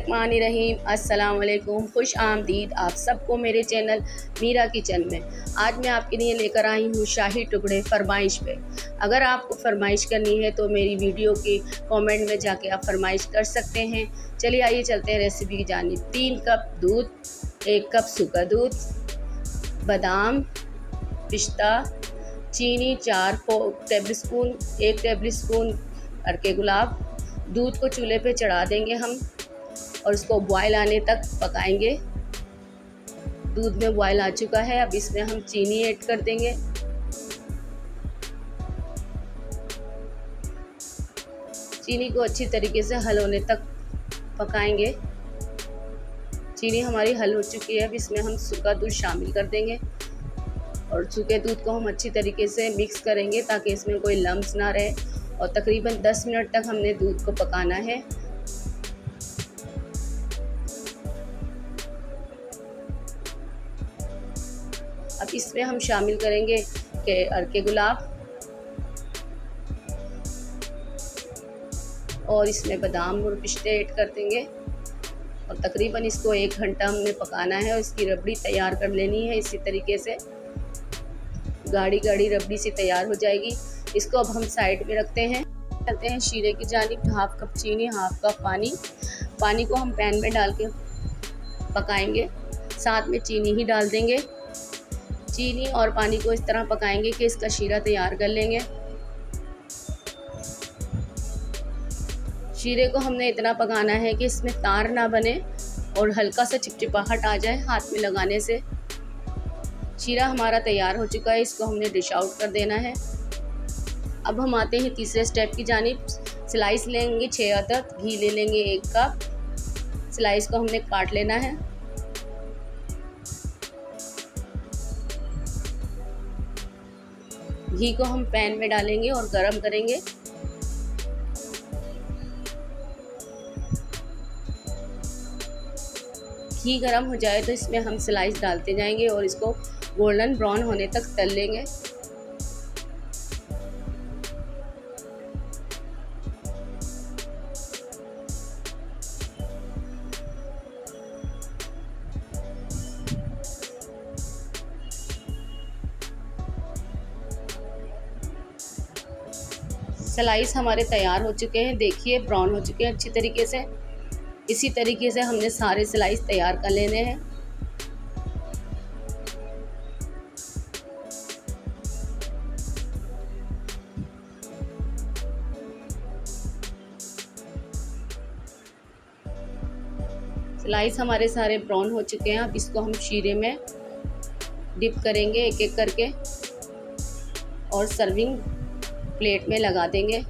बिस्मिल्लाहिर्रहमानिर्रहीम। अस्सलाम वालेकुम, खुश आमदीद आप सबको मेरे चैनल मीरा किचन में। आज मैं आपके लिए लेकर आई हूँ शाही टुकड़े फरमाइश पे। अगर आपको फरमाइश करनी है तो मेरी वीडियो की कमेंट में जाके आप फरमाइश कर सकते हैं। चलिए आइए चलते हैं रेसिपी की जानिब। 3 कप दूध, 1 कप सूखा दूध, बादाम, पिस्ता, चीनी 4 टेबल स्पून, 1 टेबल स्पून अरके गुलाब। दूध को चूल्हे पे चढ़ा देंगे हम और इसको बॉयल आने तक पकाएंगे। दूध में बॉयल आ चुका है, अब इसमें हम चीनी ऐड कर देंगे। चीनी को अच्छी तरीके से हल होने तक पकाएंगे। चीनी हमारी हल हो चुकी है, अब इसमें हम सूखा दूध शामिल कर देंगे और सूखे दूध को हम अच्छी तरीके से मिक्स करेंगे ताकि इसमें कोई लम्स ना रहे। और तकरीबन 10 मिनट तक हमने दूध को पकाना है। अब इसमें हम शामिल करेंगे के अरके गुलाब और इसमें बादाम और पिस्ते ऐड कर देंगे और तकरीबन इसको 1 घंटा हमने पकाना है और इसकी रबड़ी तैयार कर लेनी है। इसी तरीके से गाढ़ी गाढ़ी रबड़ी सी तैयार हो जाएगी। इसको अब हम साइड में रखते हैं। चलते हैं शीरे की जानिब। 1/2 कप चीनी, 1/2 कप पानी। पानी को हम पैन में डाल के पकाएंगे, साथ में चीनी ही डाल देंगे। चीनी और पानी को इस तरह पकाएंगे कि इसका शीरा तैयार कर लेंगे। शीरे को हमने इतना पकाना है कि इसमें तार ना बने और हल्का सा चिपचिपाहट आ जाए हाथ में लगाने से। शीरा हमारा तैयार हो चुका है, इसको हमने डिश आउट कर देना है। अब हम आते हैं तीसरे स्टेप की जानिब। स्लाइस लेंगे 6 अदद, घी ले लेंगे 1 कप। स्लाइस को हमने काट लेना है। घी को हम पैन में डालेंगे और गरम करेंगे। घी गरम हो जाए तो इसमें हम स्लाइस डालते जाएंगे और इसको गोल्डन ब्राउन होने तक तल लेंगे। स्लाइस हमारे तैयार हो चुके हैं, देखिए ब्राउन हो चुके हैं अच्छी तरीके से। इसी तरीके से हमने सारे स्लाइस तैयार कर लेने हैं। स्लाइस हमारे सारे ब्राउन हो चुके हैं। अब इसको हम शीरे में डिप करेंगे एक एक करके और सर्विंग प्लेट में लगा देंगे।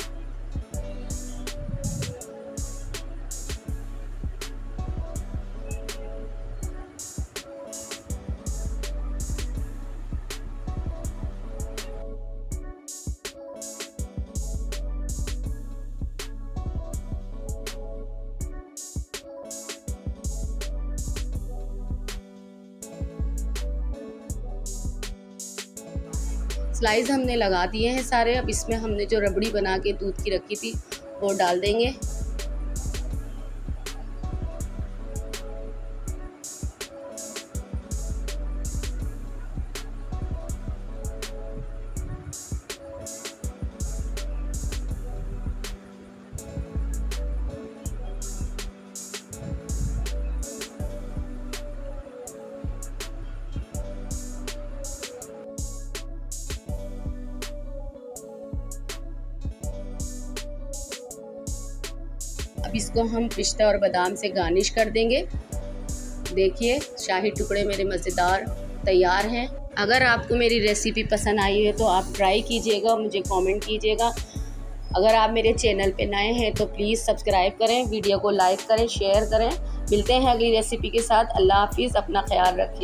स्लाइस हमने लगा दिए हैं सारे। अब इसमें हमने जो रबड़ी बना के दूध की रखी थी वो डाल देंगे। अब इसको हम पिस्ता और बादाम से गार्निश कर देंगे। देखिए शाही टुकड़े मेरे मज़ेदार तैयार हैं। अगर आपको मेरी रेसिपी पसंद आई है तो आप ट्राई कीजिएगा, मुझे कमेंट कीजिएगा। अगर आप मेरे चैनल पे नए हैं तो प्लीज़ सब्सक्राइब करें, वीडियो को लाइक करें, शेयर करें। मिलते हैं अगली रेसिपी के साथ। अल्लाह हाफिज़, अपना ख्याल रखिए।